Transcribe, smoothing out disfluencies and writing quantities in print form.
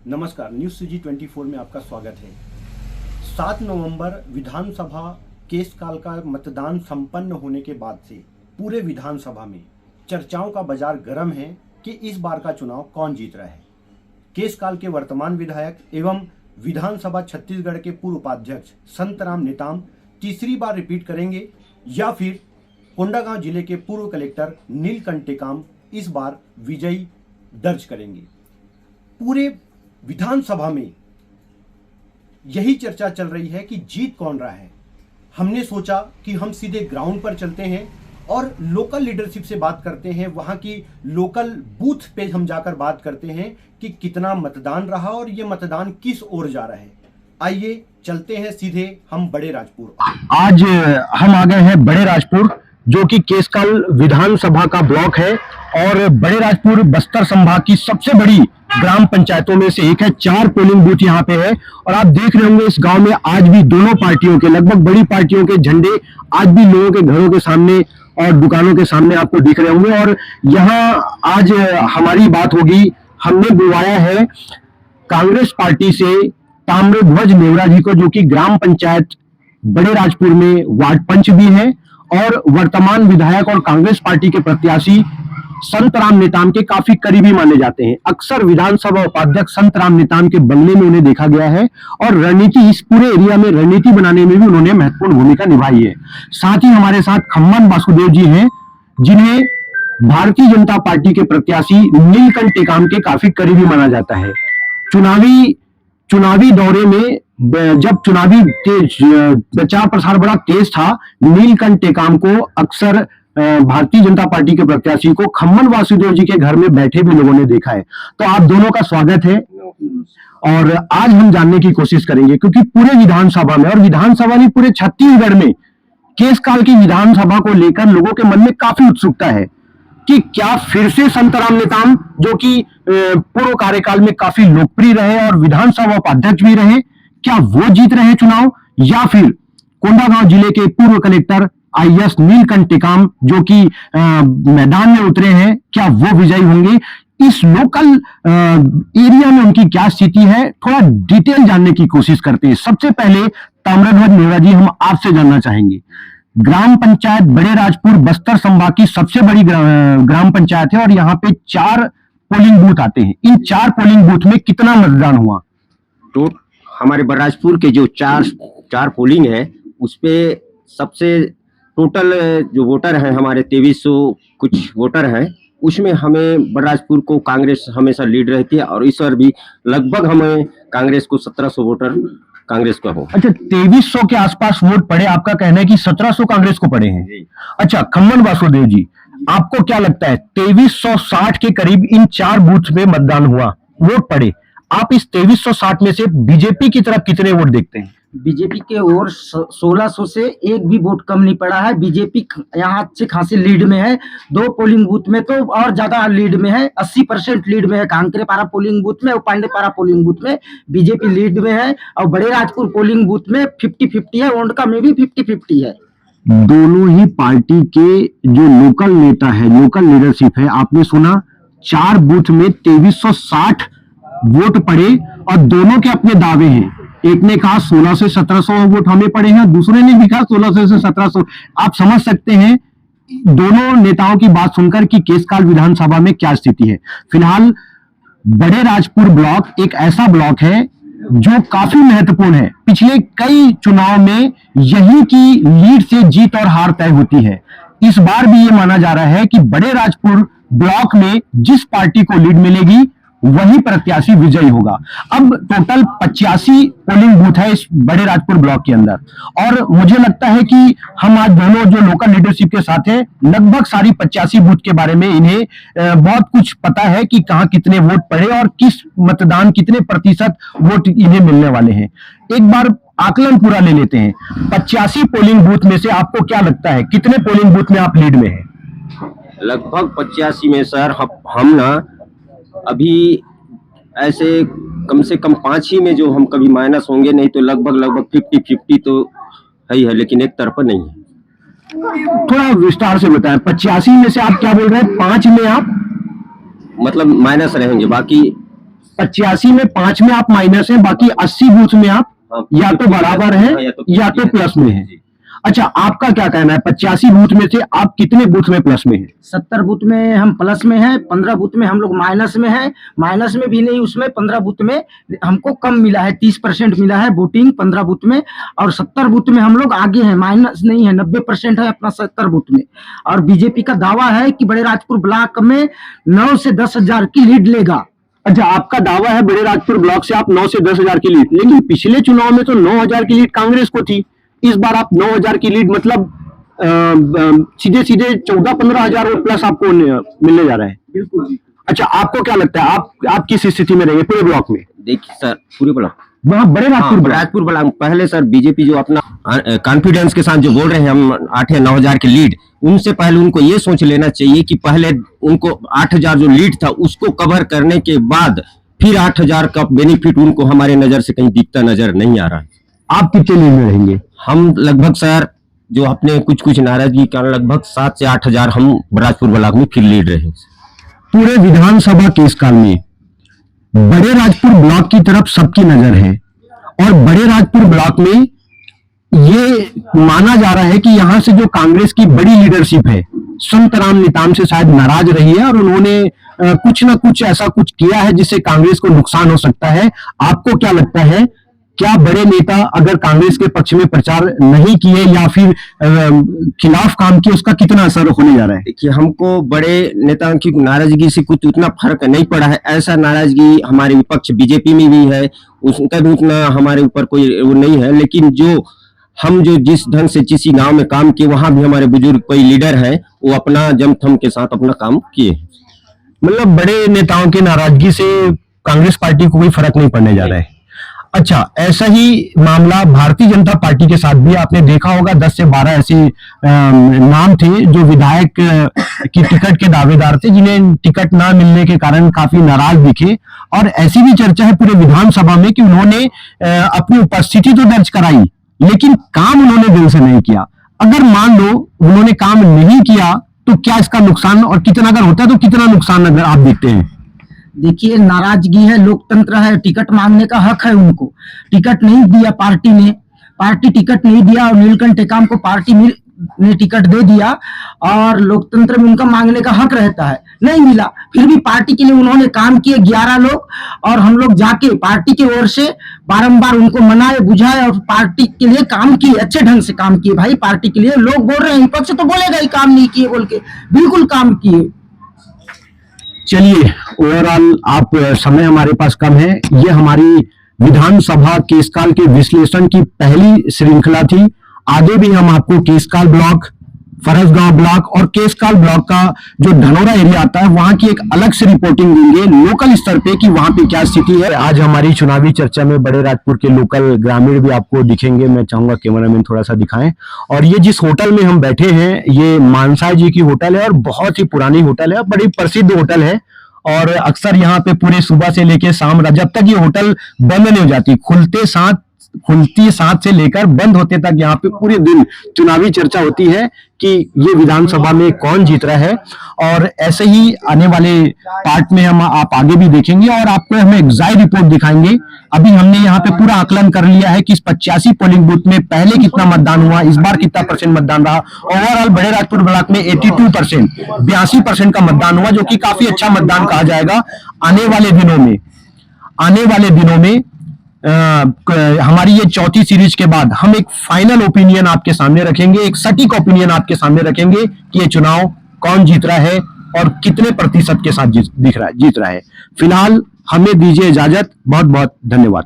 नमस्कार, news CG 24 में आपका स्वागत है। 7 नवंबर विधानसभा केस काल का मतदान संपन्न होने के बाद से पूरे विधानसभा में चर्चाओं का बाजार गर्म है कि इस बार का चुनाव कौन जीत रहा है। केस काल के वर्तमान विधायक एवं विधानसभा छत्तीसगढ़ के पूर्व उपाध्यक्ष संतराम नेताम तीसरी बार रिपीट करेंगे या फिर कोंडागांव जिले के पूर्व कलेक्टर नीलकंठ टेकाम इस बार विजयी दर्ज करेंगे। पूरे विधानसभा में यही चर्चा चल रही है कि जीत कौन रहा है। हमने सोचा कि हम सीधे ग्राउंड पर चलते हैं और लोकल लीडरशिप से बात करते हैं, वहां की लोकल बूथ पे हम जाकर बात करते हैं कि कितना मतदान रहा और ये मतदान किस ओर जा रहा है। आइए चलते हैं सीधे हम बड़े राजपुर। आज हम आ गए हैं बड़े राजपुर, जो कि केसकाल विधानसभा का ब्लॉक है और बड़े राजपुर बस्तर संभाग की सबसे बड़ी ग्राम पंचायतों में से एक है। 4 पोलिंग बूथ यहाँ पे है और आप देख रहे होंगे इस गांव में आज भी दोनों पार्टियों के, लगभग बड़ी पार्टियों के झंडे आज भी लोगों के घरों के सामने और दुकानों के सामने आपको दिख रहे होंगे। और यहाँ आज हमारी बात होगी। हमने बुलवाया है कांग्रेस पार्टी से ताम्रध्वज नेवरा जी को, जो कि ग्राम पंचायत बड़े राजपुर में वार्ड पंच भी है और वर्तमान विधायक और कांग्रेस पार्टी के प्रत्याशी संतराम नेताम के काफी करीबी माने जाते हैं। अक्सर विधानसभा उपाध्यक्ष संतराम नेताम के बंगले में उन्हें देखा गया है और रणनीति, इस पूरे एरिया में रणनीति बनाने में भी उन्होंने महत्वपूर्ण भूमिका निभाई है। साथ ही हमारे साथ खम्मन वासुदेव जी हैं, जिन्हें भारतीय जनता पार्टी के प्रत्याशी नीलकंठ टेकाम के काफी करीबी माना जाता है। चुनावी दौरे में जब चुनावी प्रचार प्रसार बड़ा तेज था, नीलकंठ टेकाम को अक्सर भारतीय जनता पार्टी के प्रत्याशी को खम्मन वासुदेव जी के घर में बैठे भी लोगों ने देखा है। तो आप दोनों का स्वागत है और आज हम जानने की कोशिश करेंगे, क्योंकि पूरे विधानसभा में और विधानसभा नहीं पूरे छत्तीसगढ़ में केस काल की विधानसभा को लेकर लोगों के मन में काफी उत्सुकता है कि क्या फिर से संतराम नेताम, जो कि पूर्व कार्यकाल में काफी लोकप्रिय रहे और विधानसभा उपाध्यक्ष भी रहे, क्या वो जीत रहे चुनाव, या फिर कोंडागांव जिले के पूर्व कलेक्टर आईएएस नीलकंठ टेकाम, जो कि मैदान में उतरे हैं, क्या वो विजयी होंगे। इस लोकल एरिया में उनकी क्या स्थिति है, थोड़ा डिटेल जानने की कोशिश करते हैं। सबसे पहले ताम्रध्वज नेवरा जी, हम आपसे जानना चाहेंगे, ग्राम पंचायत बड़े राजपुर बस्तर संभाग की सबसे बड़ी ग्राम पंचायत है और यहाँ पे 4 पोलिंग बूथ आते हैं। इन 4 पोलिंग बूथ में कितना मतदान हुआ? तो हमारे बलराजपुर के जो चार पोलिंग है, उसपे सबसे टोटल जो वोटर हैं हमारे 2300 कुछ वोटर हैं, उसमें हमें बलराजपुर को कांग्रेस हमेशा लीड रहती है और इस बार भी लगभग हमें कांग्रेस को 1700 वोटर कांग्रेस का हो। अच्छा, 2300 के आसपास वोट पड़े, आपका कहना है कि 1700 कांग्रेस को पड़े हैं। अच्छा, खम्मन वासुदेव जी, आपको क्या लगता है 2360 के करीब इन 4 बूथ में मतदान हुआ, वोट पड़े, आप इस 2360 में से बीजेपी की तरफ कितने वोट देखते हैं? बीजेपी के ओर 1600 से एक भी वोट कम नहीं पड़ा है। बीजेपी यहाँ अच्छी खासी लीड में है। 2 पोलिंग बूथ में तो और ज्यादा लीड में है, 80% लीड में है। कांकरेपारा पोलिंग बूथ में और पांडेपारा पोलिंग बूथ में बीजेपी लीड में है और बड़े राजपुर पोलिंग बूथ में 50-50 है, ओंडका में भी 50-50 है। दोनों ही पार्टी के जो लोकल नेता है, लोकल लीडरशिप है, आपने सुना 4 बूथ में 2360 वोट पड़े और दोनों के अपने दावे हैं। एक ने कहा 16 से 1700 वोट हमें पड़े हैं, दूसरे ने भी कहा 1600 से 1700। आप समझ सकते हैं दोनों नेताओं की बात सुनकर कि केसकाल विधानसभा में क्या स्थिति है। फिलहाल बड़े राजपुर ब्लॉक एक ऐसा ब्लॉक है जो काफी महत्वपूर्ण है। पिछले कई चुनाव में यही की लीड से जीत और हार तय होती है। इस बार भी ये माना जा रहा है कि बड़े राजपुर ब्लॉक में जिस पार्टी को लीड मिलेगी वही प्रत्याशी विजयी होगा। अब टोटल 85 पोलिंग बूथ है इस बड़े राजपुर ब्लॉक के अंदर और मुझे लगता है कि हम आज दोनों जो लोकल लीडरशिप के साथ हैं, लगभग सारी 85 बूथ के बारे में इन्हें बहुत कुछ पता है कि कहां कितने वोट पड़े और किस मतदान कितने प्रतिशत वोट इन्हें मिलने वाले हैं। एक बार आकलन पूरा ले लेते हैं। 85 पोलिंग बूथ में से आपको क्या लगता है कितने पोलिंग बूथ में आप लीड में हैं? लगभग 85 में सर हम ना अभी ऐसे कम से कम 5 ही में जो हम कभी माइनस होंगे, नहीं तो लगभग 50-50 तो है, लेकिन एक तरफा नहीं है। थोड़ा विस्तार से बताएं। 85 में से आप क्या बोल रहे हैं, 5 में आप मतलब माइनस रहेंगे, बाकी 85 में 5 में आप माइनस हैं, बाकी 80 बूथ में आप या तो बराबर है या तो प्लस में है। अच्छा, आपका क्या कहना है? 85 बूथ में से आप कितने बूथ में प्लस में हैं? 70 बूथ में हम प्लस में हैं, 15 बूथ में हम लोग माइनस में हैं, माइनस में भी नहीं, उसमें 15 बूथ में हमको कम मिला है, 30% मिला है वोटिंग 15 बूथ में, और 70 बूथ में हम लोग आगे हैं, माइनस नहीं है, 90% है अपना 70 बूथ में। और बीजेपी का दावा है कि बड़े राजपुर ब्लॉक में 9 से 10 हजार की लीड लेगा। अच्छा, आपका दावा है बड़े राजपुर ब्लॉक से आप 9 से 10 हजार की लीड, लेकिन पिछले चुनाव में तो 9 हजार की लीड कांग्रेस को थी। इस बार आप 9 हजार की लीड, मतलब सीधे सीधे 14-15 हजार प्लस आपको मिलने जा रहा है। बिल्कुल। अच्छा, आपको क्या लगता है, आप किस स्थिति में रहेंगे पूरे ब्लॉक में? देखिए सर, पूरे ब्लॉक वहाँ बड़े राजपुर ब्लॉक पहले सर बीजेपी जो अपना कॉन्फिडेंस के साथ जो बोल रहे हैं हम 8 या 9 हजार की लीड, उनसे पहले उनको ये सोच लेना चाहिए कि पहले उनको 8 हजार जो लीड था उसको कवर करने के बाद फिर 8 हजार का बेनिफिट उनको हमारे नजर से कहीं दिखता नजर नहीं आ रहा है। आप कितने लीड में रहेंगे? हम लगभग सर जो अपने कुछ नाराजगी का लगभग 7 से 8 हजार हम राजपुर ब्लॉक में फिर लीड रहे। पूरे विधानसभा केस काल में बड़े राजपुर ब्लॉक की तरफ सबकी नजर है, और बड़े राजपुर ब्लॉक में ये माना जा रहा है कि यहां से जो कांग्रेस की बड़ी लीडरशिप है संतराम निताम से शायद नाराज रही है, और उन्होंने कुछ ना कुछ ऐसा कुछ किया है जिससे कांग्रेस को नुकसान हो सकता है। आपको क्या लगता है, क्या बड़े नेता अगर कांग्रेस के पक्ष में प्रचार नहीं किए या फिर खिलाफ काम किए, उसका कितना असर होने जा रहा है? देखिए, हमको बड़े नेताओं की नाराजगी से कुछ उतना फर्क नहीं पड़ा है। ऐसा नाराजगी हमारे विपक्ष बीजेपी में भी है, उसका भी उतना हमारे ऊपर कोई वो नहीं है। लेकिन जो जिस ढंग से किसी गांव में काम किए, वहां भी हमारे बुजुर्ग कोई लीडर हैं, वो अपना जमथम के साथ अपना काम किए। मतलब बड़े नेताओं की नाराजगी से कांग्रेस पार्टी को कोई फर्क नहीं पड़ने जा रहा है। अच्छा, ऐसा ही मामला भारतीय जनता पार्टी के साथ भी आपने देखा होगा। 10 से 12 ऐसे नाम थे जो विधायक की टिकट के दावेदार थे, जिन्हें टिकट ना मिलने के कारण काफी नाराज दिखे, और ऐसी भी चर्चा है पूरे विधानसभा में कि उन्होंने अपनी उपस्थिति तो दर्ज कराई, लेकिन काम उन्होंने दिल से नहीं किया। अगर मान लो उन्होंने काम नहीं किया तो क्या इसका नुकसान, और कितना अगर होता है तो कितना नुकसान अगर आप देखते हैं? देखिए, नाराजगी है, लोकतंत्र है, टिकट मांगने का हक है उनको। टिकट नहीं दिया पार्टी ने, पार्टी टिकट नहीं दिया, और नीलकंठ टेकाम को पार्टी ने टिकट दे दिया, और लोकतंत्र में उनका मांगने का हक रहता है, नहीं मिला। फिर भी पार्टी के लिए उन्होंने काम किए 11 लोग, और हम लोग जाके पार्टी की ओर से बारंबार उनको मनाए बुझाए और पार्टी के लिए काम किए, अच्छे ढंग से काम किए। भाई, पार्टी के लिए लोग बोल रहे हैं, विपक्ष तो बोलेगा ही काम नहीं किए बोल के, बिल्कुल काम किए। चलिए, ओवरऑल आप समय हमारे पास कम है, ये हमारी विधानसभा केसकाल के विश्लेषण की पहली श्रृंखला थी। आगे भी हम आपको केसकाल ब्लॉक, फरसगांव ब्लॉक और केसकाल ब्लॉक का जो धनोरा एरिया आता है वहां की एक अलग से रिपोर्टिंग देंगे लोकल स्तर पे कि वहां पे क्या स्थिति है। आज हमारी चुनावी चर्चा में बड़े राजपुर के लोकल ग्रामीण भी आपको दिखेंगे। मैं चाहूंगा कैमरामैन थोड़ा सा दिखाएं। और ये जिस होटल में हम बैठे हैं, ये मानसा जी की होटल है और बहुत ही पुरानी होटल है, बड़ी प्रसिद्ध होटल है। और अक्सर यहाँ पे पूरे सुबह से लेके शाम, जब तक ये होटल बंद नहीं हो जाती, खुलती 7 से लेकर बंद होते तक यहाँ पे पूरे दिन चुनावी चर्चा होती है कि ये विधानसभा में कौन जीत रहा है। और ऐसे ही आने वाले पार्ट में हम आप आगे भी देखेंगे और आपको हम एग्जैक्ट रिपोर्ट दिखाएंगे। अभी हमने यहाँ पे पूरा आकलन कर लिया है कि इस 85 पोलिंग बूथ में पहले कितना मतदान हुआ, इस बार कितना परसेंट मतदान रहा। ओवरऑल बड़े राजपुर ब्लॉक में 82%, 82% का मतदान हुआ, जो कि काफी अच्छा मतदान कहा जाएगा। आने वाले दिनों में हमारी ये चौथी सीरीज के बाद हम एक फाइनल ओपिनियन आपके सामने रखेंगे, एक सटीक ओपिनियन आपके सामने रखेंगे कि ये चुनाव कौन जीत रहा है और कितने प्रतिशत के साथ जीत रहा है। फिलहाल हमें दीजिए इजाजत। बहुत बहुत धन्यवाद।